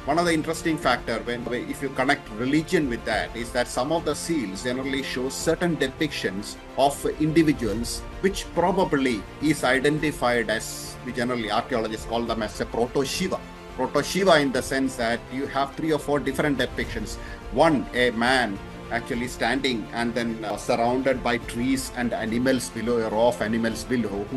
One of the interesting factor if you connect religion with that is that some of the seals generally show certain depictions of individuals which probably is identified as, we generally archaeologists call them as a proto-Shiva. Proto-Shiva in the sense that you have 3 or 4 different depictions. One, a man actually standing and then surrounded by trees and animals below, a row of animals below,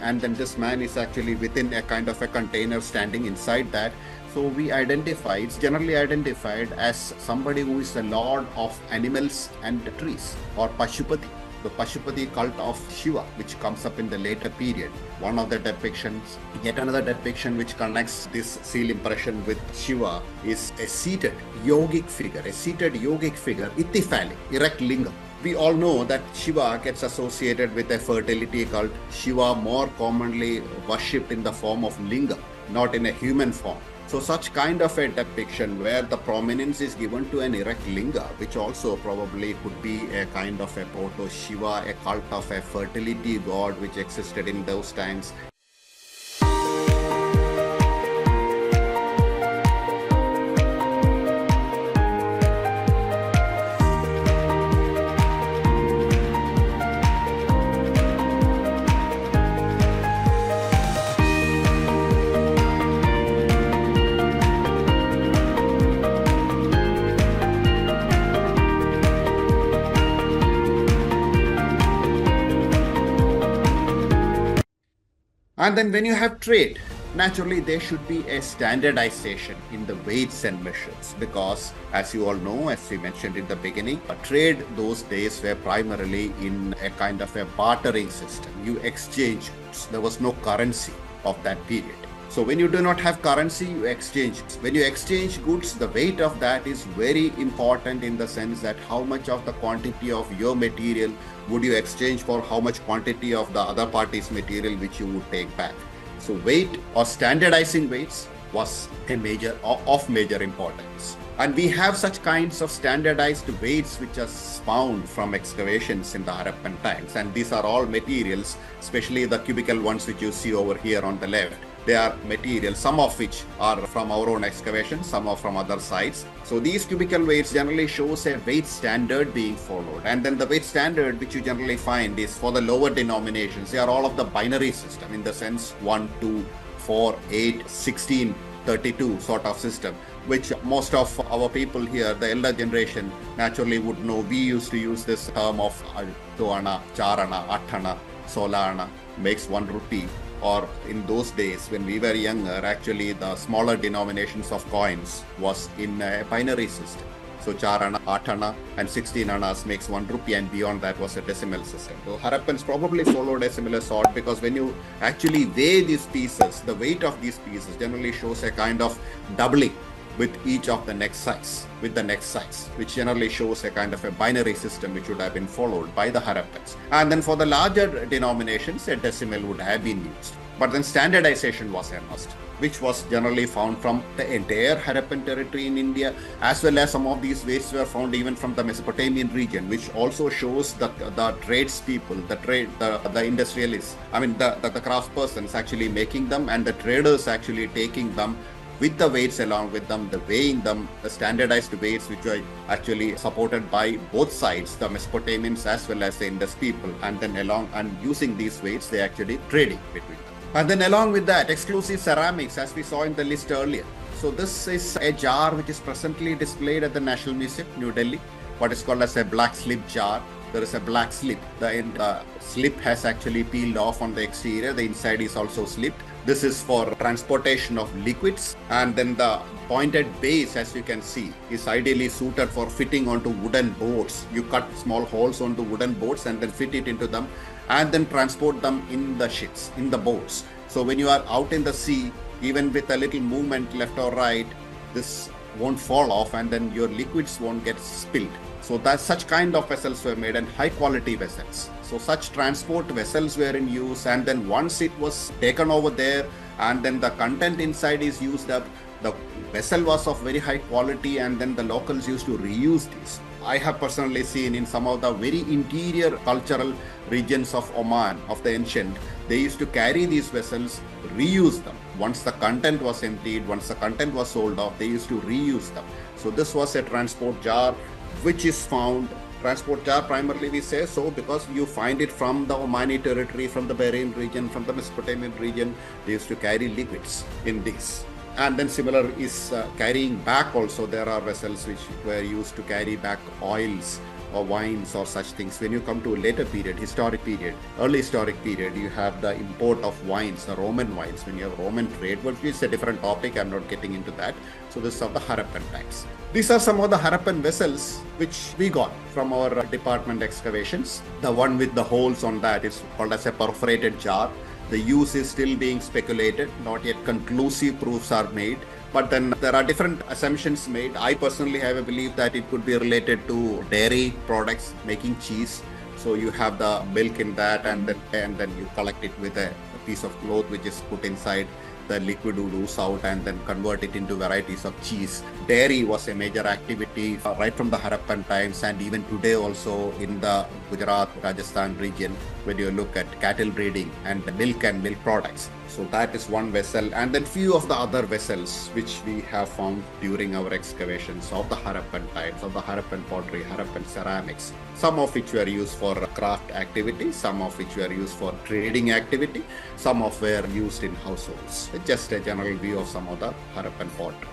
and then this man is actually within a kind of a container standing inside that. So it's generally identified as somebody who is the lord of animals and trees, or Pashupati. The Pashupati cult of Shiva, which comes up in the later period. One of the depictions, yet another depiction which connects this seal impression with Shiva is a seated yogic figure, Ittifali, erect lingam. We all know that Shiva gets associated with a fertility cult. Shiva more commonly worshipped in the form of lingam, not in a human form. So such kind of a depiction where the prominence is given to an erect linga, which also probably could be a kind of a proto-Shiva, a cult of a fertility god which existed in those times. And then when you have trade, naturally there should be a standardization in the weights and measures, because as you all know, as we mentioned in the beginning, trade those days were primarily in a kind of a bartering system. You exchange goods. There was no currency of that period. So when you do not have currency, you exchange. When you exchange goods, the weight of that is very important in the sense that how much of the quantity of your material would you exchange for how much quantity of the other party's material which you would take back. So weight or standardizing weights was of major importance. And we have such kinds of standardized weights which are found from excavations in the Harappan times. And these are all materials, especially the cubical ones which you see over here on the left. They are materials, some of which are from our own excavation, some are from other sites. So these cubical weights generally shows a weight standard being followed. And then the weight standard which you generally find is for the lower denominations. They are all of the binary system in the sense 1, 2, 4, 8, 16, 32 sort of system, which most of our people here, the elder generation, naturally would know. We used to use this term of 2 ana, 4 ana, 8 ana, 16 ana makes 1 rupee. Or in those days when we were younger, actually the smaller denominations of coins was in a binary system. So 4 ana, 8 ana and 16 anas makes 1 rupee, and beyond that was a decimal system. So Harappans probably followed a similar sort, because when you actually weigh these pieces, the weight of these pieces generally shows a kind of doubling with each of the next size, which generally shows a kind of a binary system which would have been followed by the Harappans. And then for the larger denominations, a decimal would have been used. But then standardization was a must, which was generally found from the entire Harappan territory in India, as well as some of these weights were found even from the Mesopotamian region, which also shows the tradespeople, the industrialists, the craftspersons actually making them, and the traders actually taking them with the weights along with them, the weighing them, the standardized weights which were actually supported by both sides, the Mesopotamians as well as the Indus people, and then using these weights, they actually trading between them. And then along with that, exclusive ceramics, as we saw in the list earlier. So this is a jar which is presently displayed at the National Museum, New Delhi, what is called as a black slip jar. There is a black slip. The slip has actually peeled off on the exterior. The inside is also slipped. This is for transportation of liquids, and then the pointed base, as you can see, is ideally suited for fitting onto wooden boats. You cut small holes onto wooden boats and then fit it into them, and then transport them in the ships, in the boats. So when you are out in the sea, even with a little movement left or right, this won't fall off, and then your liquids won't get spilled. So that such kind of vessels were made, and high quality vessels. So such transport vessels were in use, and then once it was taken over there and then the content inside is used up, the vessel was of very high quality, and then the locals used to reuse these. I have personally seen in some of the very interior cultural regions of Oman, of the ancient, they used to carry these vessels, reuse them. once the content was emptied, once the content was sold off, they used to reuse them. So this was a transport jar which is found. Transport jar primarily we say so because you find it from the Omani territory, from the Bahrain region, from the Mesopotamian region. They used to carry liquids in this. And then similar is carrying back also. There are vessels which were used to carry back oils or wines or such things. When you come to a later period, historic period, early historic period, you have the import of wines, the Roman wines. When you have Roman trade, which is a different topic, I'm not getting into that. So this is of the Harappan times. These are some of the Harappan vessels which we got from our department excavations. The one with the holes on that is called as a perforated jar. The use is still being speculated, not yet conclusive proofs are made. But then there are different assumptions made. I personally have a belief that it could be related to dairy products, making cheese. So you have the milk in that, and then you collect it with a piece of cloth which is put inside. The liquid would ooze out and then convert it into varieties of cheese. Dairy was a major activity right from the Harappan times, and even today also in the Gujarat, Rajasthan region, when you look at cattle breeding and milk products. So that is one vessel, and then few of the other vessels which we have found during our excavations of the Harappan times, of the Harappan pottery, Harappan ceramics, some of which were used for craft activity, some of which were used for trading activity, some of were used in households. Just a general view of some of the Harappan pottery.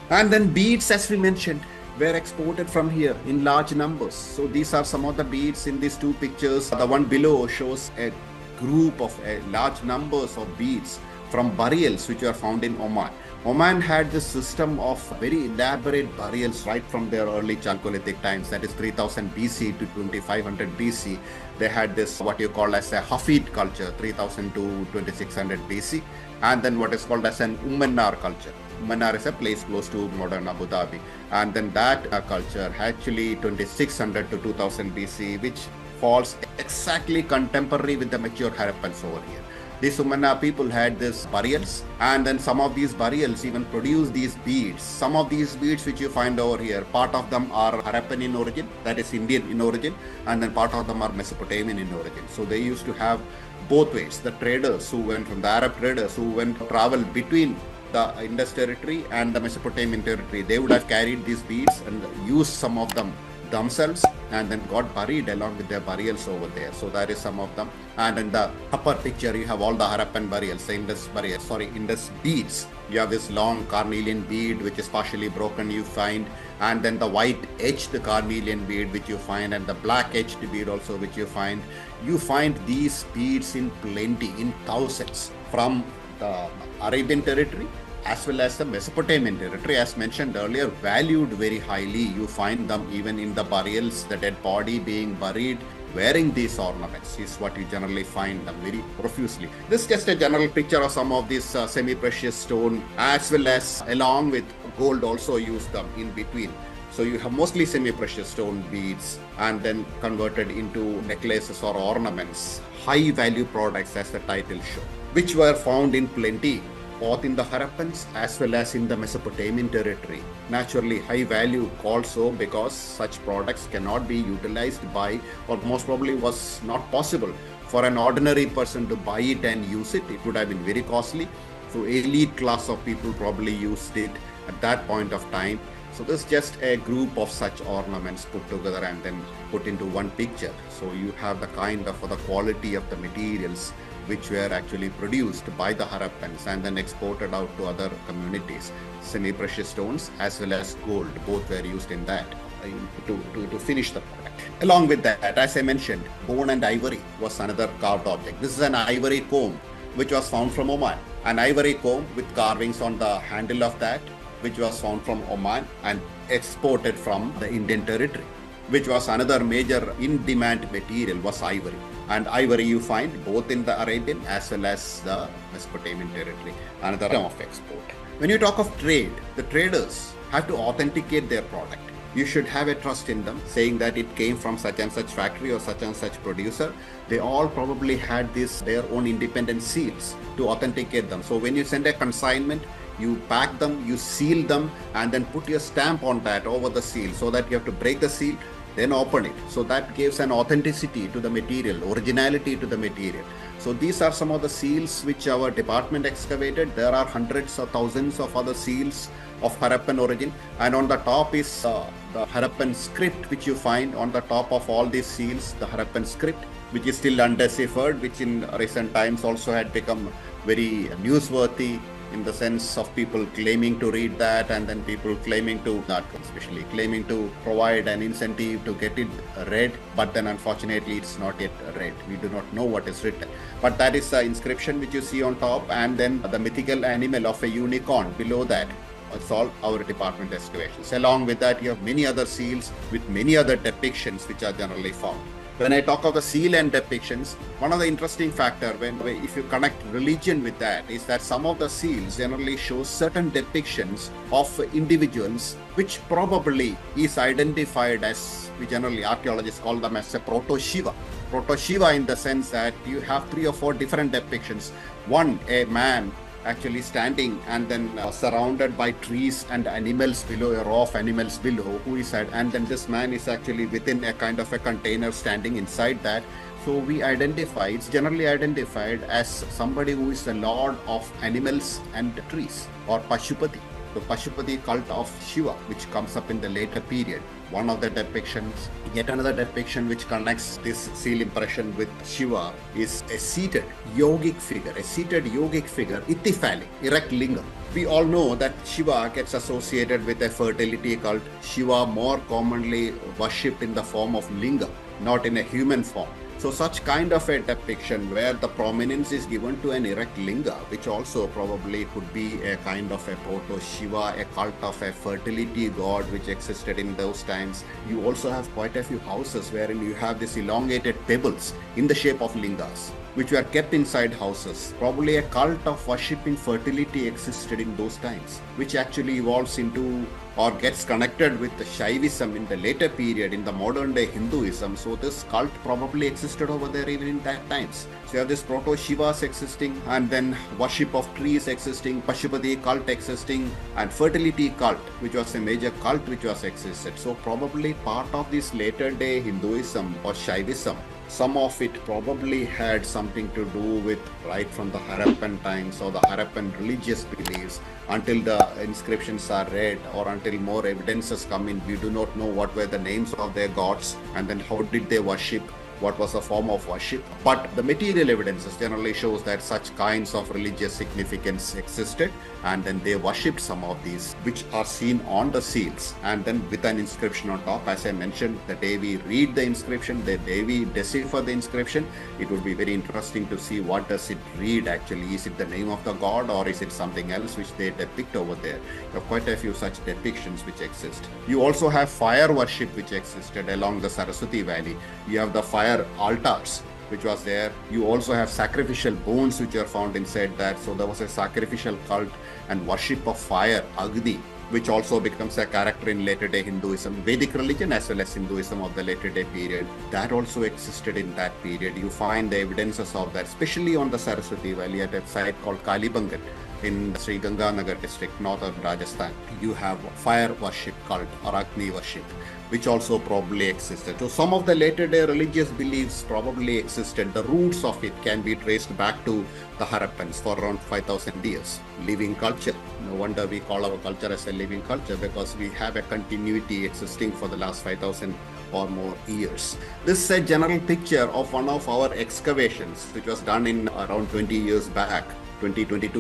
And then beads, as we mentioned, were exported from here in large numbers. So these are some of the beads in these two pictures. The one below shows a group of large numbers of beads from burials which were found in Oman. Oman had this system of very elaborate burials right from their early Chalcolithic times, that is 3000 BC to 2500 BC. They had this what you call as a Hafid culture, 3000 to 2600 BC, and then what is called as an Ummanar culture. Ummanar is a place close to modern Abu Dhabi, and then that culture actually 2600 to 2000 BC, which falls exactly contemporary with the mature Harappans over here. These Umana people had these burials, and then some of these burials even produce these beads. Some of these beads which you find over here, part of them are Harappan in origin, that is Indian in origin, and then part of them are Mesopotamian in origin. So they used to have both ways. The traders who went from the Arab traders who went to travel between the Indus territory and the Mesopotamian territory, they would have carried these beads and used some of them themselves and then got buried along with their burials over there. So that is some of them. And in the upper picture, you have all the Harappan burials, the Indus beads. You have this long carnelian bead which is partially broken, you find, and then the white edged carnelian bead which you find, and the black edged bead also which you find. You find these beads in plenty, in thousands, from the Arabian territory as well as the Mesopotamian territory, as mentioned earlier, valued very highly. You find them even in the burials, the dead body being buried wearing these ornaments is what you generally find them very profusely. This is just a general picture of some of these semi-precious stone, as well as along with gold also use them in between. So you have mostly semi-precious stone beads and then converted into necklaces or ornaments, high value products as the title shows, which were found in plenty both in the Harappans as well as in the Mesopotamian territory. Naturally high value also because such products cannot be utilized by, or most probably was not possible for an ordinary person to buy it and use it. It would have been very costly. So elite class of people probably used it at that point of time. So this is just a group of such ornaments put together and then put into one picture. So you have the kind of the quality of the materials which were actually produced by the Harappans and then exported out to other communities. Semi-precious stones as well as gold, both were used in that to finish the product. Along with that, as I mentioned, bone and ivory was another carved object. This is an ivory comb which was found from Oman. An ivory comb with carvings on the handle of that, which was found from Oman and exported from the Indian territory, which was another major in-demand material, was ivory. And ivory you find both in the Arabian as well as the Mesopotamian territory, another term of export. When you talk of trade, the traders have to authenticate their product. You should have a trust in them, saying that it came from such and such factory or such and such producer. They all probably had their own independent seals to authenticate them. So when you send a consignment, you pack them, you seal them, and then put your stamp on that over the seal, so that you have to break the seal, then open it. So that gives an authenticity to the material, originality to the material. So these are some of the seals which our department excavated. There are hundreds or thousands of other seals of Harappan origin, and on the top is the Harappan script, which you find on the top of all these seals, the Harappan script, which is still undeciphered, which in recent times also had become very newsworthy in the sense of people claiming to read that, and then people claiming to, not especially claiming to provide an incentive to get it read, but then unfortunately it's not yet read. We do not know what is written. But that is the inscription which you see on top, and then the mythical animal of a unicorn below that. It's all our department excavations. Along with that, you have many other seals with many other depictions which are generally found. When I talk of the seal and depictions, one of the interesting factor if you connect religion with that is that some of the seals generally show certain depictions of individuals which probably is identified as, we generally archaeologists call them as a proto-Shiva. Proto-Shiva in the sense that you have 3 or 4 different depictions. One, a man actually standing and then surrounded by trees and animals below, a row of animals below, and then this man is actually within a kind of a container standing inside that. So it's generally identified as somebody who is the lord of animals and trees, or Pashupati, the Pashupati cult of Shiva, which comes up in the later period. One of the depictions, yet another depiction which connects this seal impression with Shiva is a seated yogic figure, ithyphallic, erect linga. We all know that Shiva gets associated with a fertility cult. Shiva more commonly worshipped in the form of linga, not in a human form. So such kind of a depiction where the prominence is given to an erect linga, which also probably could be a kind of a proto-Shiva, a cult of a fertility god which existed in those times. You also have quite a few houses wherein you have these elongated pebbles in the shape of lingas, which were kept inside houses. Probably a cult of worship in fertility existed in those times, which actually evolves into or gets connected with the Shaivism in the later period, in the modern day Hinduism. So this cult probably existed over there even in that times. So you have this proto-Shivas existing, and then worship of trees existing, Pashupati cult existing, and fertility cult, which was a major cult which was existed. So probably part of this later day Hinduism or Shaivism, some of it probably had something to do with right from the Harappan times or the Harappan religious beliefs until the inscriptions are read or until more evidences come in. We do not know what were the names of their gods and then how did they worship, what was the form of worship. But the material evidences generally shows that such kinds of religious significance existed, and then they worshipped some of these, which are seen on the seals, and then with an inscription on top. As I mentioned, the day we read the inscription, the day we decipher the inscription, it would be very interesting to see what does it read actually. Is it the name of the god, or is it something else which they depict over there? You have quite a few such depictions which exist. You also have fire worship which existed along the Saraswati Valley. You have the fire altars which was there. You also have sacrificial bones which are found inside that. So there was a sacrificial cult and worship of fire, Agni, which also becomes a character in later day Hinduism, Vedic religion as well as Hinduism of the later day period. That also existed in that period. You find the evidences of that, especially on the Saraswati Valley at a site called Kalibangan in Sri Ganganagar district, northern Rajasthan. You have fire worship cult or Agni worship, which also probably existed. So some of the later day religious beliefs probably existed. The roots of it can be traced back to the Harappans for around 5,000 years. Living culture. No wonder we call our culture as a living culture, because we have a continuity existing for the last 5,000 or more years. This is a general picture of one of our excavations, which was done in around 22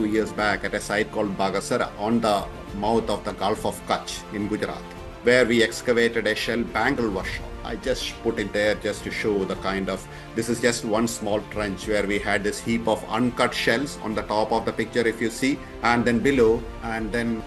years back at a site called Bagasara on the mouth of the Gulf of Kutch in Gujarat, where we excavated a shell bangle workshop. I just put it there just to show the kind of, this is just one small trench where we had this heap of uncut shells on the top of the picture if you see, and then below, and then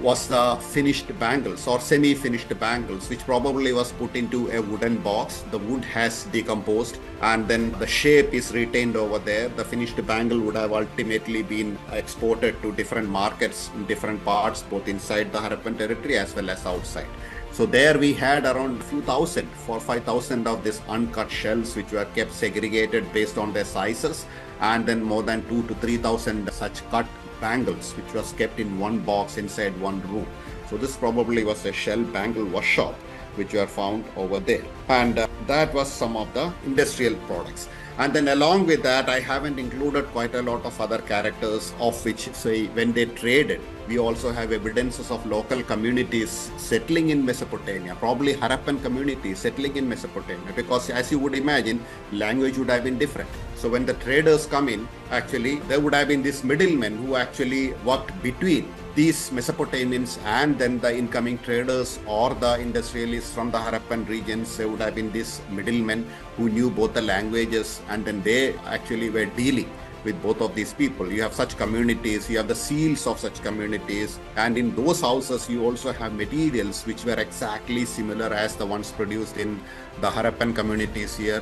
was the finished bangles or semi-finished bangles, which probably was put into a wooden box. The wood has decomposed and then the shape is retained over there. The finished bangle would have ultimately been exported to different markets in different parts, both inside the Harappan territory as well as outside. So there we had around a few thousand, 4,000 or 5,000 of these uncut shells, which were kept segregated based on their sizes, and then more than 2,000 to 3,000 such cut bangles, which was kept in one box inside one room. So this probably was a shell bangle workshop. which were found over there. And that was some of the industrial products. And then along with that, I haven't included quite a lot of other characters, of which, say, when they traded, we also have evidences of local communities settling in Mesopotamia, probably Harappan communities settling in Mesopotamia, because as you would imagine, language would have been different. So when the traders come in, actually, there would have been these middlemen who actually worked between these Mesopotamians and then the incoming traders or the industrialists from the Harappan regions. There would have been these middlemen who knew both the languages, and then they actually were dealing with both of these people. You have such communities, you have the seals of such communities, and in those houses you also have materials which were exactly similar as the ones produced in the Harappan communities here,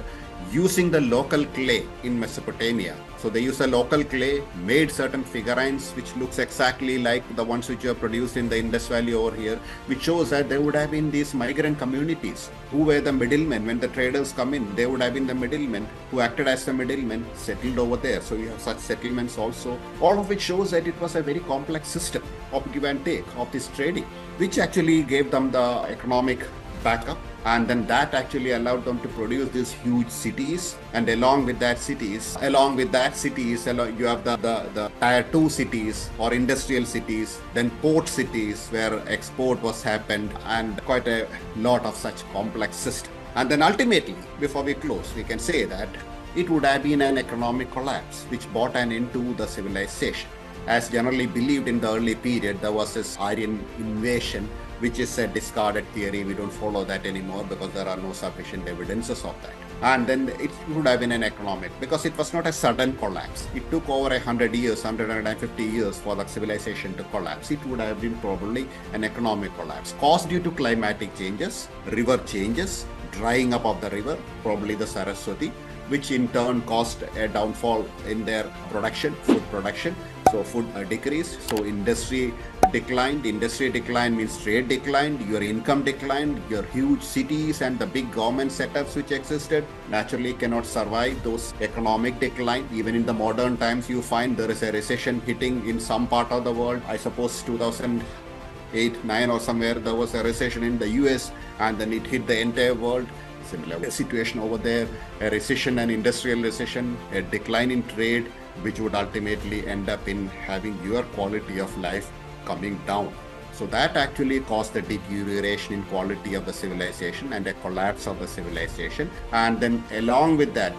using the local clay in Mesopotamia. So they use a local clay, made certain figurines which looks exactly like the ones which are produced in the Indus Valley over here, which shows that there would have been these migrant communities who were the middlemen. When the traders come in, they would have been the middlemen who acted as the middlemen, settled over there. So you have such settlements also, all of which shows that it was a very complex system of give and take of this trading, which actually gave them the economic backup, and then that actually allowed them to produce these huge cities. And along with that cities you have the tier 2 cities or industrial cities, then port cities where export was happened, and quite a lot of such complex system. And then ultimately, before we close, we can say that it would have been an economic collapse which brought an end to the civilization. As generally believed in the early period, there was this Aryan invasion, which is a discarded theory. We don't follow that anymore because there are no sufficient evidences of that. And then it would have been an economic, because it was not a sudden collapse. It took over 100 years, 150 years for the civilization to collapse. It would have been probably an economic collapse caused due to climatic changes, river changes, drying up of the river, probably the Saraswati, which in turn caused a downfall in their production, food production. So food decreased, so industry declined. Industry decline means trade declined, your income declined, your huge cities and the big government setups which existed naturally cannot survive those economic decline. Even in the modern times, you find there is a recession hitting in some part of the world. I suppose 2008-9 or somewhere there was a recession in the US, and then it hit the entire world. Similar situation over there, a recession, an industrial recession, a decline in trade, which would ultimately end up in having your quality of life coming down. So that actually caused the deterioration in quality of the civilization and a collapse of the civilization. And then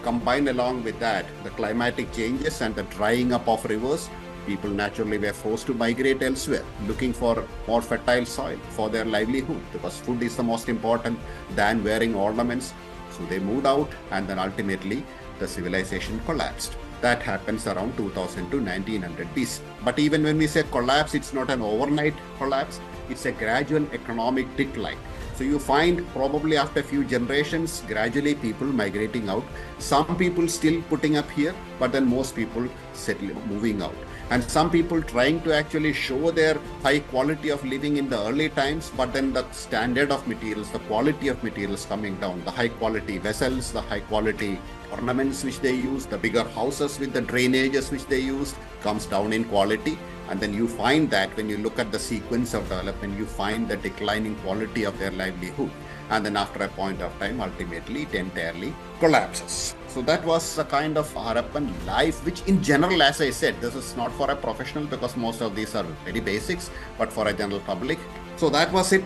combined along with that, the climatic changes and the drying up of rivers, people naturally were forced to migrate elsewhere, looking for more fertile soil for their livelihood, because food is the most important than wearing ornaments. So they moved out, and then ultimately the civilization collapsed. That happens around 2000 to 1900 BC. But even when we say collapse, it's not an overnight collapse, it's a gradual economic decline. So you find probably after a few generations, gradually people migrating out. Some people still putting up here, but then most people moving out. And some people trying to actually show their high quality of living in the early times, but then the standard of materials, the quality of materials coming down, the high quality vessels, the high quality ornaments which they use, the bigger houses with the drainages which they use comes down in quality. And then you find that when you look at the sequence of development, you find the declining quality of their livelihood. And then after a point of time, ultimately it entirely collapses. So that was a kind of Harappan life, which in general, as I said, this is not for a professional because most of these are very basics, but for a general public. So that was it.